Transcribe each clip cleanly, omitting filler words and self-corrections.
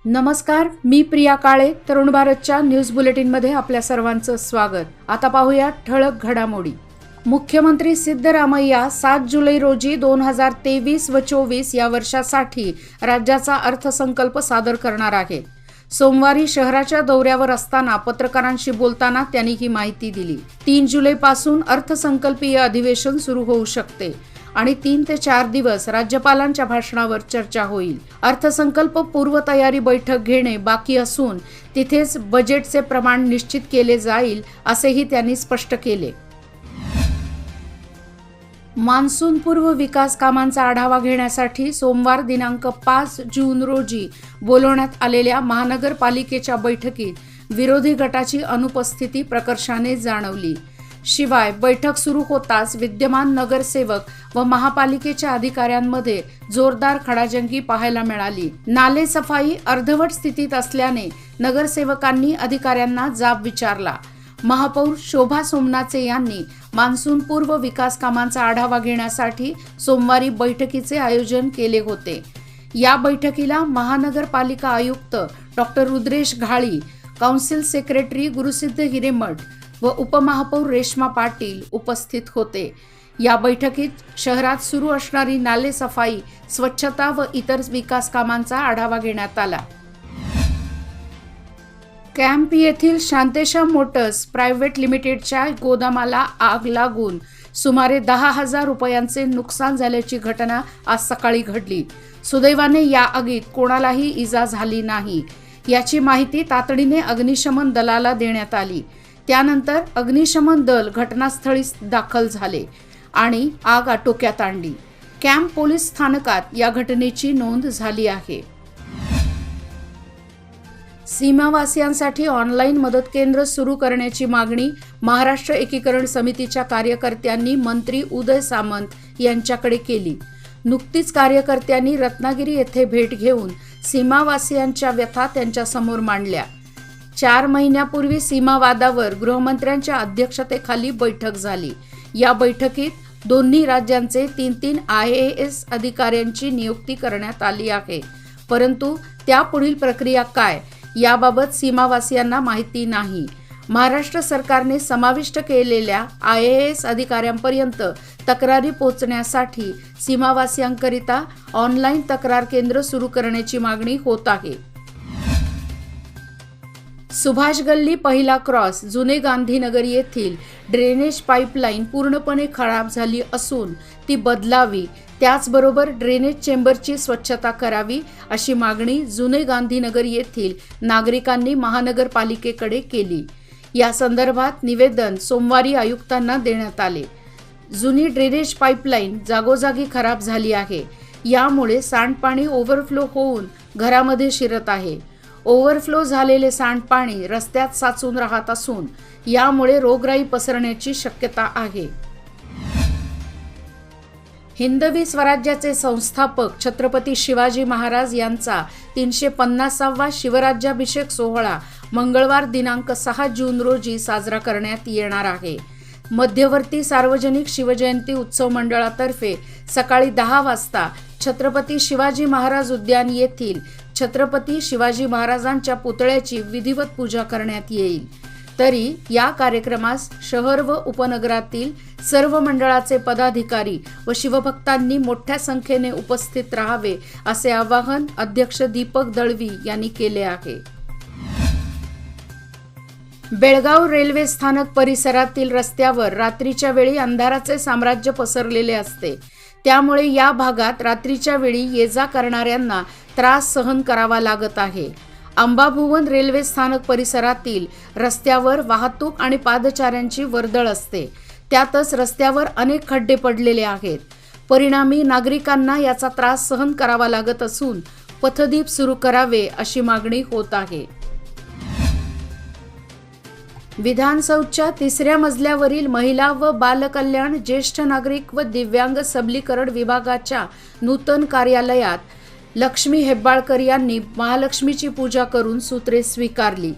नमस्कार, मी प्रिया काळे. तरुण भारतच्या न्यूज बुलेटिनमध्ये आपल्या सर्वांचं स्वागत. आता पाहूया ठळक घडामोडी. मुख्यमंत्री सिद्धरामय्या 7 जुलै रोजी 2023 व 24 या वर्षासाठी राज्याचा अर्थसंकल्प सादर करणार आहेत. सोमवारी शहराच्या दौऱ्यावर असताना पत्रकारांशी बोलताना त्यांनी ही माहिती दिली. 3 जुलैपासून अर्थसंकल्पीय अधिवेशन सुरू होऊ शकते आणि 3 ते 4 दिवस राज्यपालांच्या भाषणावर चर्चा होईल. अर्थसंकल्प पूर्वतयारी बैठक घेणे बाकी असून तिथेच बजेटचे प्रमाण निश्चित केले जाईल असेही त्यांनी स्पष्ट केले. मान्सूनपूर्व विकास कामांचा आढावा घेण्यासाठी सोमवार दिनांक 5 जून रोजी बोलवण्यात आलेल्या महानगरपालिकेच्या बैठकीत विरोधी गटाची अनुपस्थिती प्रकर्षाने जाणवली. शिवाय बैठक सुरू होताच विद्यमान नगरसेवक व महापालिकेच्या अधिकाऱ्यांमध्ये जोरदार खडाजंगी पाहायला मिळाली. नाले सफाई अर्धवट स्थितीत असल्याने नगरसेवकांनी अधिकाऱ्यांना जाब विचारला. महापौर शोभा सोमनाचे यांनी मान्सूनपूर्व विकास कामांचा आढावा घेण्यासाठी सोमवारी बैठकीचे आयोजन केले होते. या बैठकीला महानगरपालिका आयुक्त doctor Rudresh Ghali, council secretary Gurusiddh Hiremath व उपमहापौर रेश्मा पाटील उपस्थित होते. या बैठकीत शहरात सुरू असणारी नाले सफाई, स्वच्छता व इतर विकास कामांचा आढावा घेण्यात आला. कॅम्प येथील शांतेश्याम मोटर्स प्रायव्हेट लिमिटेडच्या गोदामाला आग लागून सुमारे 10,000 रुपयांचे नुकसान झाल्याची घटना आज सकाळी घडली. सुदैवाने या आगीत कोणालाही इजा झाली नाही. याची माहिती तातडीने अग्निशमन दलाला देण्यात आली. त्यानंतर अग्निशमन दल घटनास्थळी दाखल झाले आणि आग आटोक्यात आणली. कॅम्प पोलीस स्थानकात या घटनेची नोंद झाली आहे. सीमावासियांसाठी ऑनलाईन मदत केंद्र सुरू करण्याची मागणी महाराष्ट्र एकीकरण समितीच्या कार्यकर्त्यांनी मंत्री उदय सामंत यांच्याकडे केली. नुकतीच कार्यकर्त्यांनी रत्नागिरी येथे भेट घेऊन सीमावासियांच्या व्यथा त्यांच्यासमोर मांडल्या. 4 महिन्यापूर्वी सीमावादावर गृहमंत्र्यांच्या अध्यक्षतेखाली बैठक झाली. या बैठकीत दोन्ही राज्यांचे 3 IAS अधिकाऱ्यांची नियुक्ती करण्यात आली आहे. परंतु त्यापुढील प्रक्रिया काय याबाबत सीमावासियांना माहिती नाही. महाराष्ट्र सरकारने समाविष्ट केलेल्या IAS अधिकाऱ्यांपर्यंत तक्रारी पोहोचण्यासाठी सीमावासियांकरिता ऑनलाईन तक्रार केंद्र सुरू करण्याची मागणी होत आहे. सुभाष गल्ली पहिला क्रॉस जुने गांधीनगर येथील ड्रेनेज पाईपलाईन पूर्णपणे खराब झाली असून ती बदलावी, त्याचबरोबर ड्रेनेज चेंबरची स्वच्छता करावी अशी मागणी जुने गांधीनगर येथील नागरिकांनी महानगरपालिकेकडे केली. या संदर्भात निवेदन सोमवारी आयुक्तांना देण्यात आले. जुनी ड्रेनेज पाईपलाईन जागोजागी खराब झाली आहे. यामुळे सांडपाणी ओव्हरफ्लो होऊन घरामध्ये शिरत आहे. ओव्हरफ्लो झालेले सांडपाणी रस्त्यात साचून राहत असून यामुळे रोगराई पसरण्याची शक्यता आहे. हिंदवी स्वराज्याचे संस्थापक छत्रपती शिवाजी महाराज यांचा 350वा शिवराज्याभिषेक सोहळा मंगळवार दिनांक 6 जून रोजी साजरा करण्यात येणार आहे. मध्यवर्ती सार्वजनिक शिवजयंती उत्सव मंडळातर्फे सकाळी 10 वाजता छत्रपती शिवाजी महाराज उद्यान येथील छत्रपती शिवाजी महाराजांच्या पुतळ्याची विधिवत पूजा करण्यात येईल. तरी या कार्यक्रमास शहर व उपनगरातील सर्व मंडळाचे पदाधिकारी व शिवभक्तांनी मोठ्या संख्येने उपस्थित राहावे असे आवाहन अध्यक्ष दीपक दळवी यांनी केले आहे. बेळगाव रेल्वे स्थानक परिसरातील रस्त्यावर रात्रीच्या वेळी अंधाराचे साम्राज्य पसरलेले असते. त्यामुळे या भागात रात्रीच्या वेळी ये-जा करणाऱ्यांना त्रास सहन करावा लागत आहे. अंबाभुवन रेल्वे स्थानक परिसरातील रस्त्यावर वाहतूक आणि पादचाऱ्यांची वर्दळ असते. त्यातच रस्त्यावर अनेक खड्डे पडलेले आहेत. परिणामी नागरिकांना याचा त्रास सहन करावा लागत असून पथदीप सुरू करावे अशी मागणी होत आहे. विधानसौधच्या 3ऱ्या मजल्यावरील महिला व बालकल्याण, ज्येष्ठ नागरिक व दिव्यांग सबलीकरण विभागाच्या नूतन कार्यालयात लक्ष्मी हेब्बाळकर यांनी महालक्ष्मीची पूजा करून सूत्रे स्वीकारली.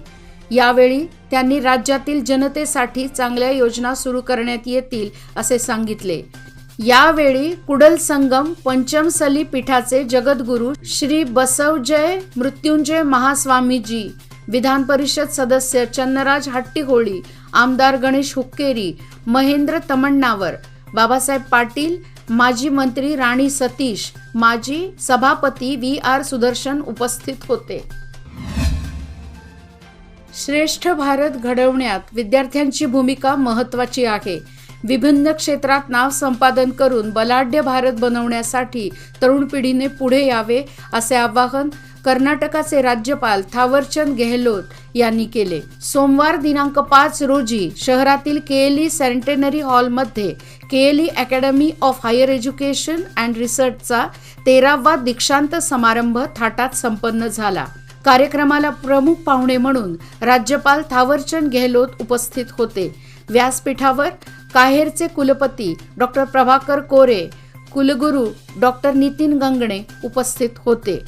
यावेळी त्यांनी राज्यातील जनतेसाठी चांगल्या योजना सुरू करण्यात येतील असे सांगितले. यावेळी कुडल संगम पंचमसली पीठाचे जगद्गुरू श्री बसवजय मृत्युंजय महास्वामीजी, विधान परिषद सदस्य चन्नराज हट्टीहोळी, आमदार गणेश हुक्केरी, महेंद्र तमण्णावर, बाबासाहेब पाटील, माजी मंत्री राणी सतीश, माजी सभापती VR सुदर्शन उपस्थित होते. श्रेष्ठ भारत घडवण्यात विद्यार्थ्यांची भूमिका महत्त्वाची आहे. विभिन्न क्षेत्रात नाव संपादन करून बलाढ्य भारत बनवण्यासाठी तरुण पिढीने पुढे यावे असे आवाहन कर्नाटकाचे राज्यपाल थावरचंद गेहलोत यांनी केले. सोमवार दिनांक 5 रोजी शहरातील KLE सेंटेनरी हॉलमध्ये KLE academy of higher education and रिसर्चचा 13वा दीक्षांत समारंभ थाटात संपन्न झाला. कार्यक्रमाला प्रमुख पाहुणे म्हणून राज्यपाल थावरचंद गेहलोत उपस्थित होते. व्यासपीठावर काहेरचे कुलपती डॉक्टर प्रभाकर कोरे, कुलगुरू डॉक्टर नितीन गंगणे उपस्थित होते.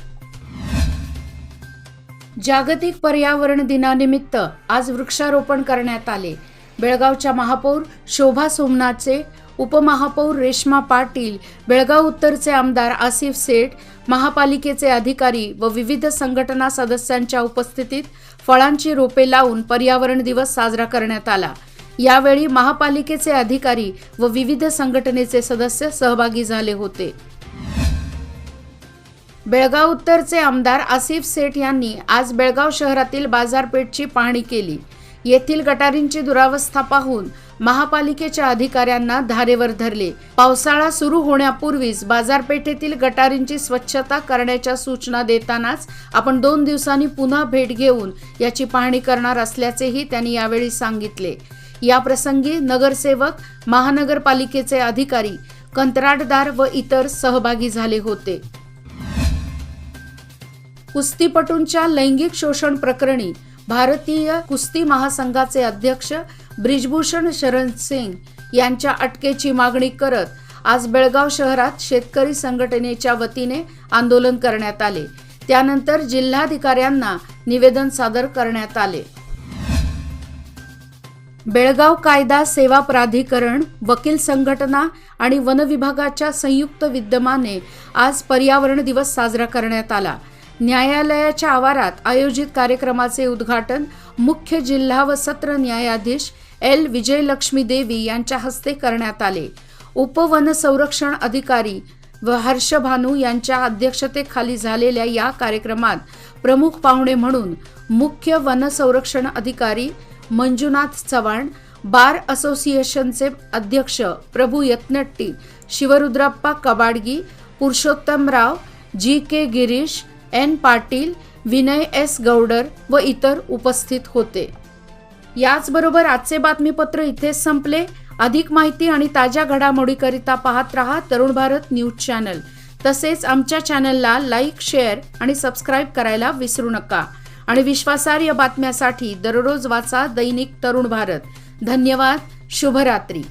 जागतिक पर्यावरण दिनानिमित्त आज वृक्षारोपण करण्यात आले. बेळगावच्या महापौर शोभा सोमनाचे, उपमहापौर रेश्मा पाटील, बेळगाव उत्तरचे आमदार आसिफ सेठ, महापालिकेचे अधिकारी व विविध संघटना सदस्यांच्या उपस्थितीत फळांची रोपे लावून पर्यावरण दिवस साजरा करण्यात आला. यावेळी महापालिकेचे अधिकारी व विविध संघटनेचे सदस्य सहभागी झाले होते. बेळगाव उत्तरचे आमदार आसिफ सेठ यांनी आज बेळगाव शहरातील बाजारपेठची पाहणी केली. येथील गटारींची दुरावस्था पाहून महापालिकेच्या अधिकाऱ्यांना धारेवर धरले. पावसाळा सुरू होण्यापूर्वीच बाजारपेठेतील गटारींची स्वच्छता करण्याच्या सूचना देतानाच आपण 2 दिवसांनी पुन्हा भेट घेऊन याची पाहणी करणार असल्याचेही त्यांनी यावेळी सांगितले. या प्रसंगी नगरसेवक, महानगरपालिकेचे अधिकारी, कंत्राटदार व इतर सहभागी झाले होते. कुस्तीपटूंच्या लैंगिक शोषण प्रकरणी भारतीय कुस्ती महासंघाचे अध्यक्ष ब्रिजभूषण शरण सिंग यांच्या अटकेची मागणी करत आज बेळगाव शहरात शेतकरी संघटनेच्या वतीने आंदोलन करण्यात आले. त्यानंतर जिल्हाधिकाऱ्यांना निवेदन सादर करण्यात आले. बेळगाव कायदा सेवा प्राधिकरण, वकील संघटना आणि वन विभागाच्या संयुक्त विद्यमाने आज पर्यावरण दिवस साजरा करण्यात आला. न्यायालयाच्या आवारात आयोजित कार्यक्रमाचे उद्घाटन मुख्य जिल्हा व सत्र न्यायाधीश L. विजयलक्ष्मी देवी यांच्या हस्ते करण्यात आले. उपवन संरक्षण अधिकारी व हर्षभानू यांच्या अध्यक्षतेखाली झालेल्या या कार्यक्रमात प्रमुख पाहुणे म्हणून मुख्य वन संरक्षण अधिकारी मंजुनाथ चव्हाण, बार असोसिएशनचे अध्यक्ष प्रभू यत्नट्टी, शिवरुद्रप्पा कबाडगी, पुरुषोत्तमराव, G.K. Girish, N. Patil, Vinay S. Gowdar व इतर उपस्थित होते. याचबरोबर आजचे बातमीपत्र इथेच संपले. अधिक माहिती आणि ताज्या घडामोडीकरिता पाहत रहा तरुण भारत न्यूज चॅनल. तसेच आमच्या चॅनलला लाईक, शेअर आणि सबस्क्राईब करायला विसरू नका. आणि विश्वासार्ह बातम्यासाठी दररोज वाचा दैनिक तरुण भारत. धन्यवाद. शुभरात्री.